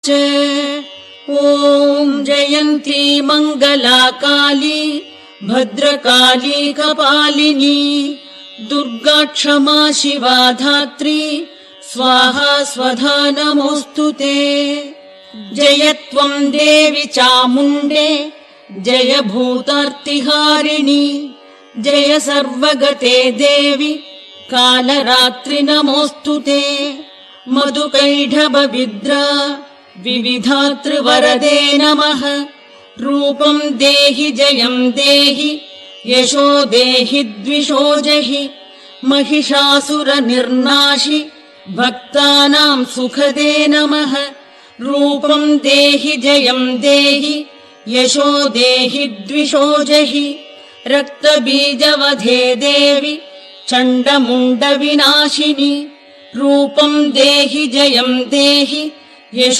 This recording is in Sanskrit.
ॐ जयन्ती मंगला काली भद्रकाली कपालिनी दुर्गा क्षमा शिवा धात्री स्वाहा स्वधा नमोस्तुते। जय त्वं देवी चामुण्डे जय भूतार्तिहारिणी जय सर्वगते देवी कालरात्रि नमोस्तुते। मधुकैढभविद्रा विविधातृवरदे नमः। रूपं देहि जयं देहि यशो देहि द्विषो जहि महिषासुरनिर्नाशि भक्तानां सुखदे नमः। रूपं देहि जयं देहि यशो देहि द्विषो जहि रक्तबीजवधे देवि चण्डमुण्डविनाशिनि। रूपं देहि जयं देहि यशो